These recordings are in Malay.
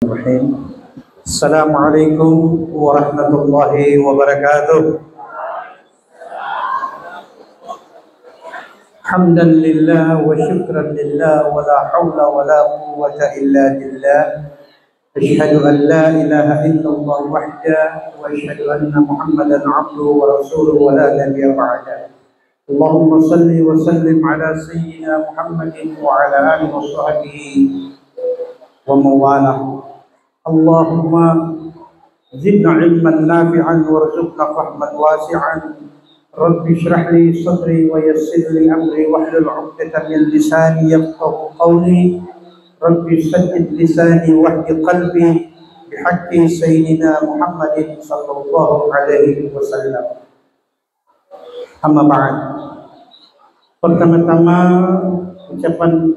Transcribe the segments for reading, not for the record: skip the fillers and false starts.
Bismillahirrahmanirrahim. Assalamualaikum warahmatullahi wabarakatuh. Hamdan lillah wa syukran lillah wa la hawla wa la quwwata illa billah. Asyhadu an la ilaha illallah wahdahu wa asyhadu anna Muhammadan abduhu wa rasuluhu wa la nabiyya ba'da. Allahumma salli wa sallim ala sayyidina Muhammadin wa ala alihi wa sahbihi wa mawalah. Allahumma zidna ilman nafi'an warzuqna fahman wasi'an. Rabbi shrah li sadri wa yassir li amri wahlul 'uqdatam min lisani yafqahu qawli. Rabbi saddid lisani wahdi qalbi bihaqqi sayyidina Muhammadin sallallahu alaihi wasallam. Amma ba'd. Pertama-tama ucapan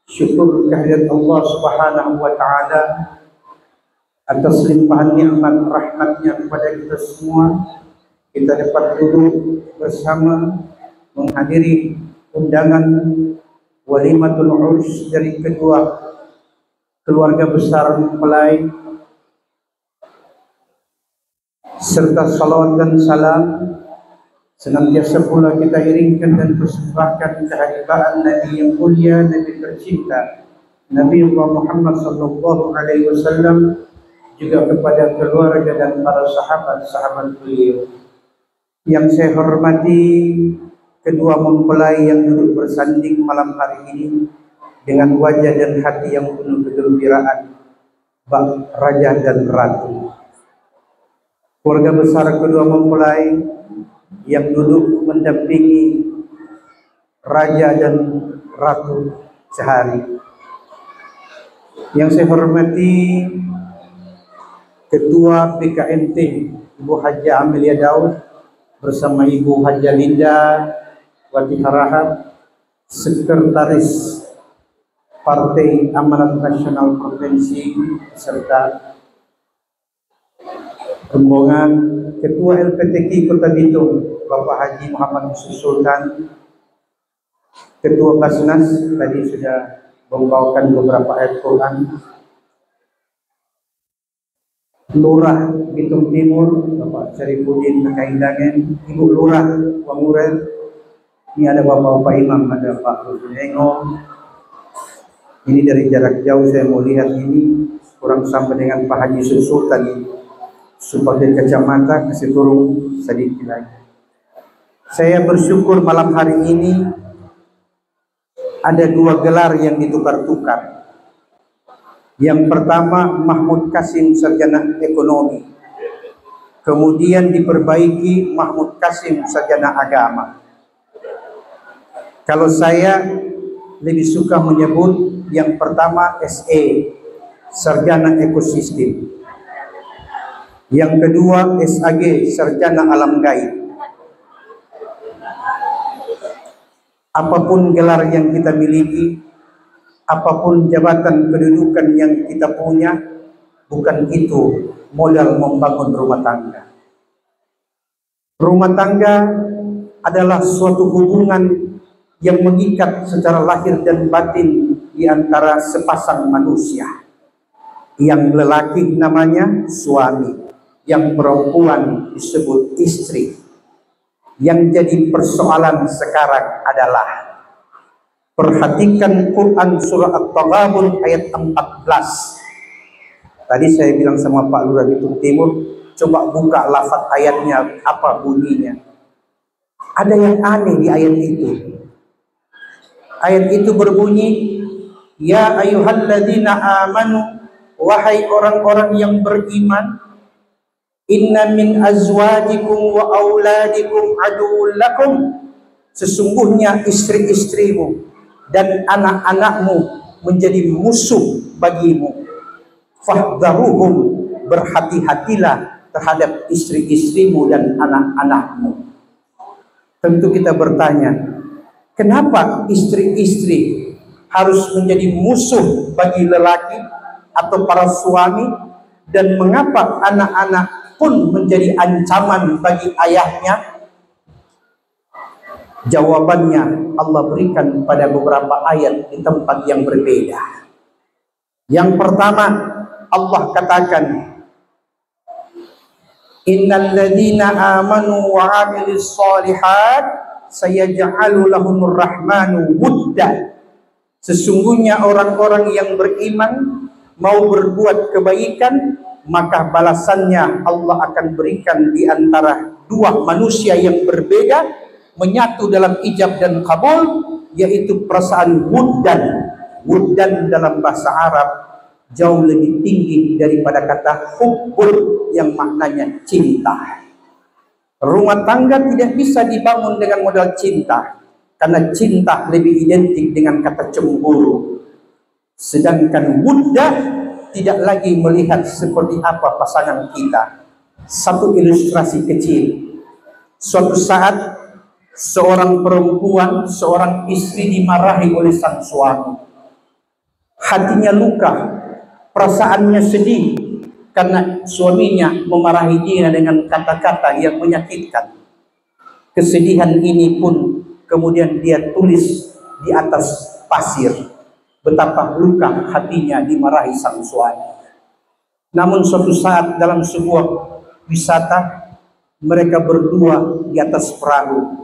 syukur kehadirat Allah Subhanahu wa taala atas limpahan nikmat rahmatnya kepada kita semua. Kita dapat duduk bersama menghadiri undangan walimatul urs dari kedua keluarga besar mempelai, serta salawat dan salam senantiasa pula kita iringkan dan persembahkan kehadiran Nabi yang mulia, Nabi tercinta, Nabi Muhammad sallallahu alaihi wasallam, juga kepada keluarga dan para sahabat-sahabat beliau. Yang saya hormati kedua mempelai yang duduk bersanding malam hari ini dengan wajah dan hati yang penuh kegembiraan, bak raja dan ratu. Keluarga besar kedua mempelai yang duduk mendampingi raja dan ratu sehari. Yang saya hormati Ketua PKNT Ibu Haja Amelia Daud bersama Ibu Haja Linda Wati Harahap, Sekretaris Partai Amanat Nasional Provinsi, serta rombongan Ketua LPTK Kota Bitung Bapak Haji Muhammad Sultan, Ketua Basnas tadi sudah membawakan beberapa ayat Quran, Lurah Bitung Timur Bapak Syarifuddin Kaindangen, Ibu Lurah Wangurel, ini ada Bapak-Bapak Imam, ada Pak Rusunengo. Ini dari jarak jauh saya mau lihat ini kurang sampai dengan Pak Haji Sultan sebagai kacamata, kasih turun sedikit lagi. Saya bersyukur malam hari ini ada dua gelar yang ditukar-tukar. Yang pertama Mahmud Kasim Sarjana Ekonomi, kemudian diperbaiki Mahmud Kasim Sarjana Agama. Kalau saya lebih suka menyebut yang pertama SE Sarjana Ekosistem, yang kedua SAG Sarjana Alam Gaib. Apapun gelar yang kita miliki, apapun jabatan kedudukan yang kita punya, bukan itu modal membangun rumah tangga. Rumah tangga adalah suatu hubungan yang mengikat secara lahir dan batin di antara sepasang manusia. Yang lelaki namanya suami, yang perempuan disebut istri. Yang jadi persoalan sekarang adalah, perhatikan Quran surah At-Taghabun ayat 14. Tadi saya bilang sama Pak Lurah Bitung Timur, coba buka lafaz ayatnya, apa bunyinya. Ada yang aneh di ayat itu. Ayat itu berbunyi, ya ayyuhalladzina amanu, wahai orang-orang yang beriman, inna min azwajikum wa auladikum aduwwun lakum, sesungguhnya istri-istrimu dan anak-anakmu menjadi musuh bagimu. Fahdharuhum, berhati-hatilah terhadap istri-istrimu dan anak-anakmu. Tentu kita bertanya, kenapa istri-istri harus menjadi musuh bagi lelaki atau para suami, dan mengapa anak-anak pun menjadi ancaman bagi ayahnya? Jawabannya Allah berikan pada beberapa ayat di tempat yang berbeda. Yang pertama, Allah katakan, innal ladzina amanu wa 'amilus shalihat sayaj'alu lahumur rahmanu wudda. Sesungguhnya orang-orang yang beriman mau berbuat kebaikan, maka balasannya Allah akan berikan di antara dua manusia yang berbeda, menyatu dalam ijab dan kabul, yaitu perasaan wuddan. Wuddan dalam bahasa Arab jauh lebih tinggi daripada kata hubbun yang maknanya cinta. Rumah tangga tidak bisa dibangun dengan modal cinta, karena cinta lebih identik dengan kata cemburu. Sedangkan wudda tidak lagi melihat seperti apa pasangan kita. Satu ilustrasi kecil. Suatu saat seorang perempuan, seorang istri dimarahi oleh sang suami. Hatinya luka, perasaannya sedih karena suaminya memarahi dia dengan kata-kata yang menyakitkan. Kesedihan ini pun kemudian dia tulis di atas pasir. Betapa luka hatinya dimarahi sang suami. Namun suatu saat dalam sebuah wisata, mereka berdua di atas perahu.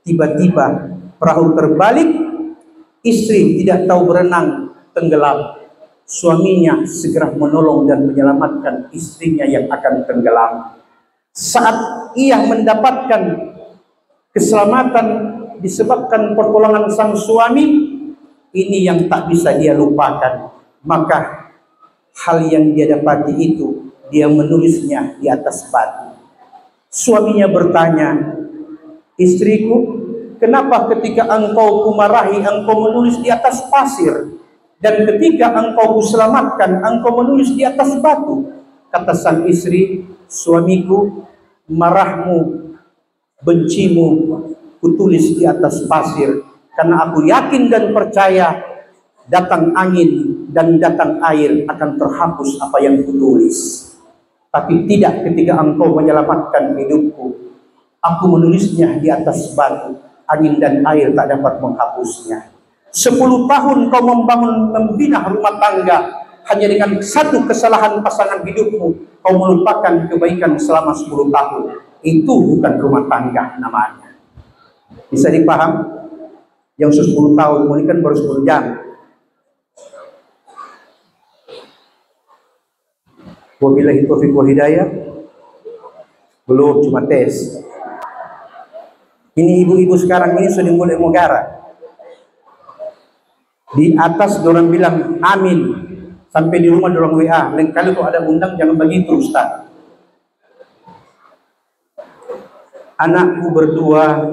Tiba-tiba perahu terbalik, istri tidak tahu berenang, tenggelam. Suaminya segera menolong dan menyelamatkan istrinya yang akan tenggelam. Saat ia mendapatkan keselamatan disebabkan pertolongan sang suami, ini yang tak bisa dia lupakan. Maka hal yang dia dapati itu, dia menulisnya di atas batu. Suaminya bertanya, istriku, kenapa ketika engkau kumarahi, engkau menulis di atas pasir, dan ketika engkau kuselamatkan, engkau menulis di atas batu? Kata sang istri, suamiku, marahmu, bencimu, kutulis di atas pasir, karena aku yakin dan percaya datang angin dan datang air akan terhapus apa yang kutulis. Tapi tidak ketika engkau menyelamatkan hidupku. Aku menulisnya di atas batu, angin dan air tak dapat menghapusnya. 10 tahun kau membina rumah tangga, hanya dengan satu kesalahan pasangan hidupmu kau melupakan kebaikan selama 10 tahun. Itu bukan rumah tangga namanya. Bisa dipaham? Yang 10 tahun menikah baru 10 jam. Wabillahi taufiq wal hidayah. Belum, cuma tes. Ini ibu-ibu sekarang ini sudah mulai megara. Di atas dorang bilang amin, sampai di rumah dorang WA. Lain kali kalau ada undang jangan begitu Ustaz. Anakku berdua,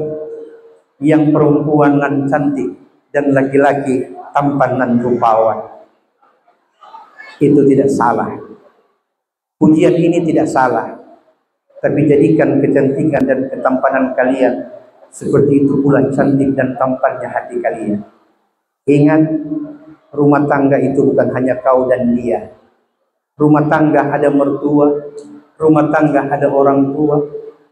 yang perempuan nan cantik dan laki-laki tampan nan rupawan. Itu tidak salah. Pujian ini tidak salah. Tapi jadikan kecantikan dan ketampanan kalian seperti itu pula cantik dan tampannya hati kalian. Ingat, rumah tangga itu bukan hanya kau dan dia. Rumah tangga ada mertua, rumah tangga ada orang tua,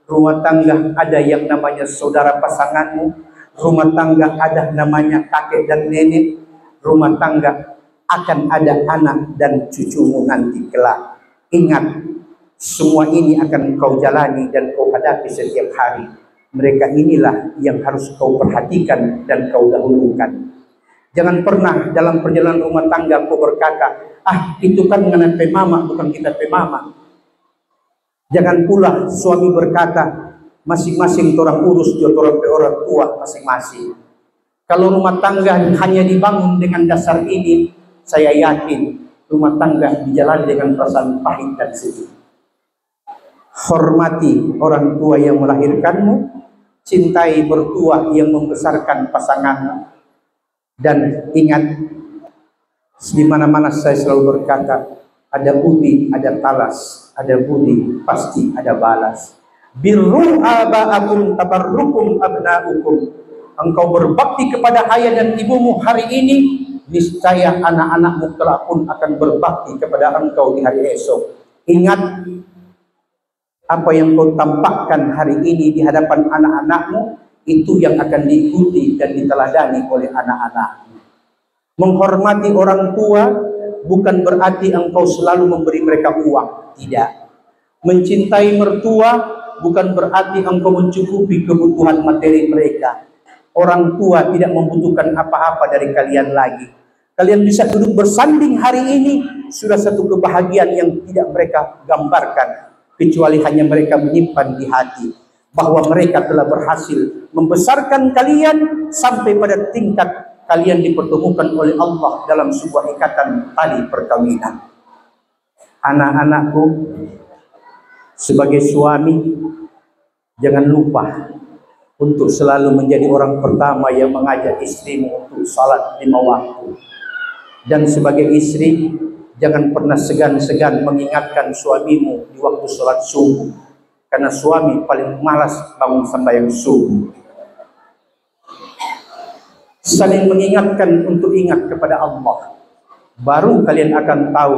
rumah tangga ada yang namanya saudara pasanganmu, rumah tangga ada namanya kakek dan nenek, rumah tangga akan ada anak dan cucumu nanti kelak. Ingat, semua ini akan kau jalani dan kau hadapi setiap hari. Mereka inilah yang harus kau perhatikan dan kau dahulukan. Jangan pernah dalam perjalanan rumah tangga kau berkata, itu kan mengenai pemama, bukan kita pemama. Jangan pula suami berkata, masing-masing orang urus dia orang tua masing-masing. Kalau rumah tangga hanya dibangun dengan dasar ini, saya yakin rumah tangga dijalani dengan perasaan pahit dan sedih. Hormati orang tua yang melahirkanmu, cintai mertua yang membesarkan pasanganmu, dan ingat, di mana-mana saya selalu berkata, ada budi, ada talas, ada budi, pasti ada balas. Birru aba'akum tabarrukum abna'ukum. Engkau berbakti kepada ayah dan ibumu hari ini, niscaya anak-anakmu kelak pun akan berbakti kepada engkau di hari esok. Ingat, apa yang kau tampakkan hari ini di hadapan anak-anakmu, itu yang akan diikuti dan diteladani oleh anak-anakmu. Menghormati orang tua bukan berarti engkau selalu memberi mereka uang. Tidak. Mencintai mertua bukan berarti engkau mencukupi kebutuhan materi mereka. Orang tua tidak membutuhkan apa-apa dari kalian lagi. Kalian bisa duduk bersanding hari ini, sudah satu kebahagiaan yang tidak mereka gambarkan, kecuali hanya mereka menyimpan di hati bahwa mereka telah berhasil membesarkan kalian sampai pada tingkat kalian dipertemukan oleh Allah dalam sebuah ikatan tali perkawinan. Anak-anakku, sebagai suami, jangan lupa untuk selalu menjadi orang pertama yang mengajak istrimu untuk salat 5 waktu. Dan sebagai istri, jangan pernah segan-segan mengingatkan suamimu di waktu sholat subuh, karena suami paling malas bangun sembahyang subuh. Saling mengingatkan untuk ingat kepada Allah, baru kalian akan tahu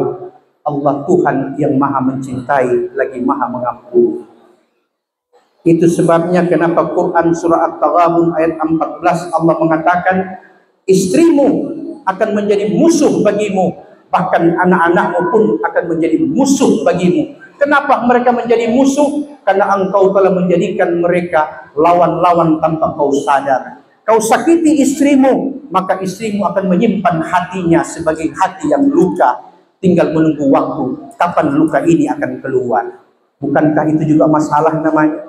Allah Tuhan yang maha mencintai lagi maha mengampuni. Itu sebabnya kenapa Quran surah At-Taghabun ayat 14 Allah mengatakan, istrimu akan menjadi musuh bagimu, bahkan anak-anakmu pun akan menjadi musuh bagimu. Kenapa mereka menjadi musuh? Karena engkau telah menjadikan mereka lawan-lawan tanpa kau sadar. Kau sakiti istrimu, maka istrimu akan menyimpan hatinya sebagai hati yang luka, tinggal menunggu waktu kapan luka ini akan keluar. Bukankah itu juga masalah namanya?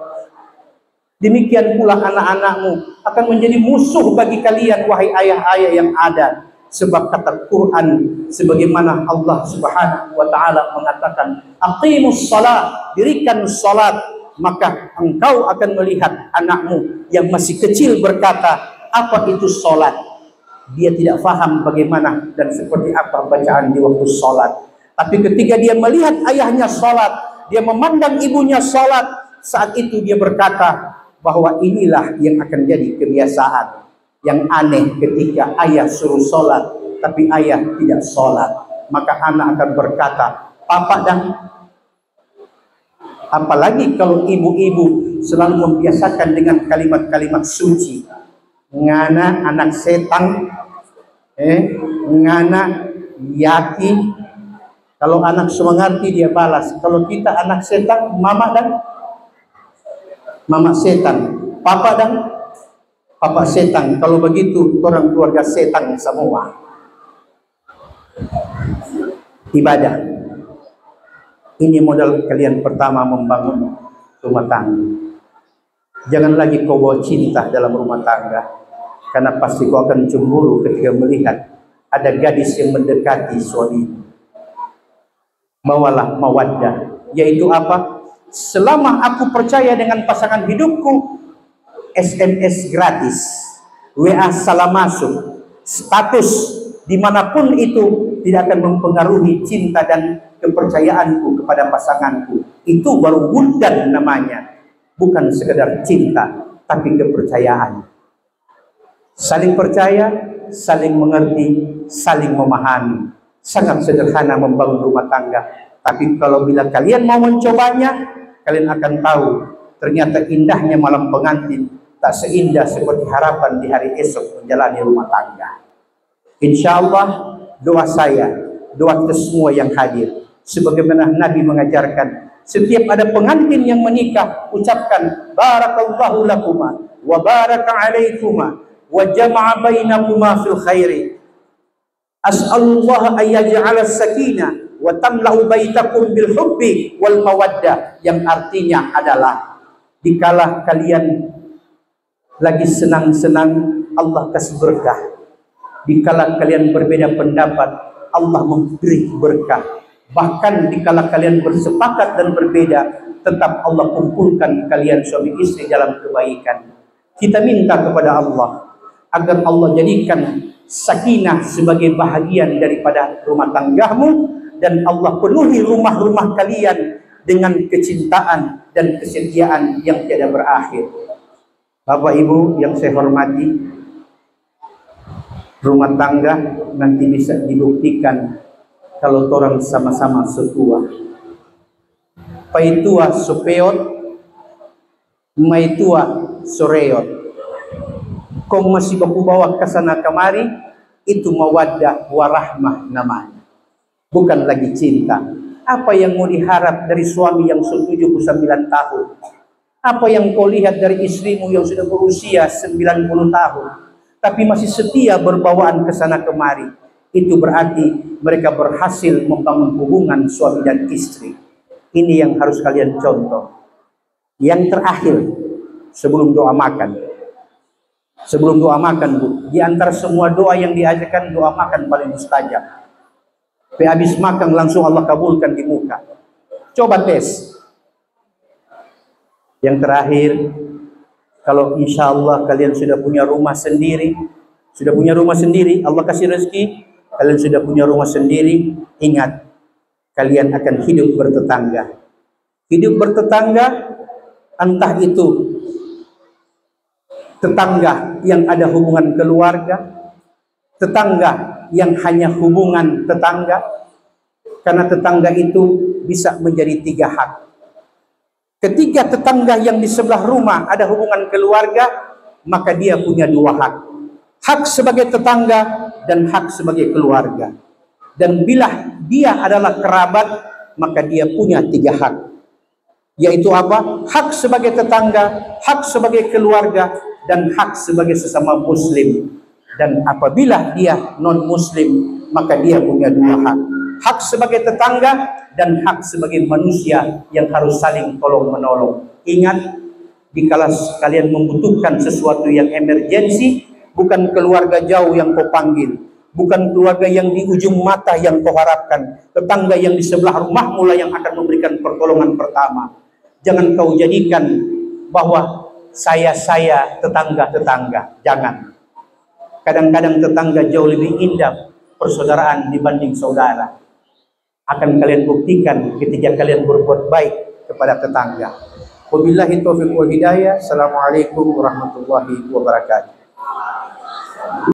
Demikian pula anak-anakmu akan menjadi musuh bagi kalian, wahai ayah-ayah yang ada. Sebab kata Quran, sebagaimana Allah Subhanahu wa Ta'ala mengatakan, aqimus salat, dirikan salat, maka engkau akan melihat anakmu yang masih kecil berkata, apa itu salat? Dia tidak faham bagaimana dan seperti apa bacaan di waktu salat. Tapi ketika dia melihat ayahnya salat, dia memandang ibunya salat, saat itu dia berkata bahwa inilah yang akan jadi kebiasaan. Yang aneh ketika ayah suruh sholat, tapi ayah tidak sholat, maka anak akan berkata, papa dan apalagi kalau ibu-ibu selalu membiasakan dengan kalimat-kalimat suci, ngana anak setan, ngana yaki. Kalau anak semengerti dia balas, kalau kita anak setan, mama dan mama setan, papa dan papa setan. Kalau begitu orang keluarga setan semua. Ibadah. Ini modal kalian pertama membangun rumah tangga. Jangan lagi kau bawa cinta dalam rumah tangga, karena pasti kau akan cemburu ketika melihat ada gadis yang mendekati suami. Bawalah mawaddah, yaitu apa? Selama aku percaya dengan pasangan hidupku, SMS gratis, WA salam masuk, status dimanapun itu tidak akan mempengaruhi cinta dan kepercayaanku kepada pasanganku. Itu baru wuddan namanya, bukan sekedar cinta, tapi kepercayaan. Saling percaya, saling mengerti, saling memahami. Sangat sederhana membangun rumah tangga. Tapi kalau bila kalian mau mencobanya, kalian akan tahu ternyata indahnya malam pengantin tak seindah seperti harapan di hari esok menjalani rumah tangga. Insya Allah doa saya, doa kita semua yang hadir, sebagaimana Nabi mengajarkan, setiap ada pengantin yang menikah, ucapkan barakallahu lakuma wa baraka alaikuma wa jama'a bainakuma fil khairi. As'alullah ayyaj'ala as-sakinah wa tamla'u baitakum bil hubbi wal mawaddah, yang artinya adalah dikala kalian lagi senang-senang, Allah kasih berkah. Dikala kalian berbeda pendapat, Allah memberi berkah. Bahkan dikala kalian bersepakat dan berbeda, tetap Allah kumpulkan kalian suami istri dalam kebaikan. Kita minta kepada Allah agar Allah jadikan sakinah sebagai bahagian daripada rumah tanggamu, dan Allah penuhi rumah-rumah kalian dengan kecintaan dan kesetiaan yang tiada berakhir. Bapak Ibu yang saya hormati, rumah tangga nanti bisa dibuktikan kalau orang sama-sama setua. Paitua supeot, maitua soreot. Kau masih baku bawa ke sana kemari, itu mawaddah warahmah namanya. bukan lagi cinta. Apa yang mau diharap dari suami yang 79 tahun? Apa yang kau lihat dari istrimu yang sudah berusia 90 tahun, tapi masih setia berbawaan ke sana kemari? Itu berarti mereka berhasil membangun hubungan suami dan istri. Ini yang harus kalian contoh. Yang terakhir, sebelum doa makan. Sebelum doa makan, Bu, di antara semua doa yang diajarkan, doa makan paling mustajab. Habis makan langsung Allah kabulkan di muka. Coba tes. Yang terakhir, kalau insya Allah kalian sudah punya rumah sendiri, Allah kasih rezeki, kalian sudah punya rumah sendiri, ingat, kalian akan hidup bertetangga. Hidup bertetangga, entah itu tetangga yang ada hubungan keluarga, tetangga yang hanya hubungan tetangga, karena tetangga itu bisa menjadi 3 hak. Ketika tetangga yang di sebelah rumah ada hubungan keluarga, maka dia punya 2 hak. Hak sebagai tetangga dan hak sebagai keluarga. Dan bila dia adalah kerabat, maka dia punya 3 hak. Yaitu apa? Hak sebagai tetangga, hak sebagai keluarga, dan hak sebagai sesama muslim. Dan apabila dia non-muslim, maka dia punya 2 hak. Hak sebagai tetangga dan hak sebagai manusia yang harus saling tolong-menolong. Ingat, dikala kalian membutuhkan sesuatu yang emergensi, bukan keluarga jauh yang kau panggil, bukan keluarga yang di ujung mata yang kau harapkan, tetangga yang di sebelah rumahmu lah yang akan memberikan pertolongan pertama. Jangan kau jadikan bahwa saya tetangga. Jangan. Kadang-kadang tetangga jauh lebih indah persaudaraan dibanding saudara. Akan kalian buktikan ketika kalian berbuat baik kepada tetangga. Wabillahi taufiq wal hidayah. Assalamualaikum warahmatullahi wabarakatuh.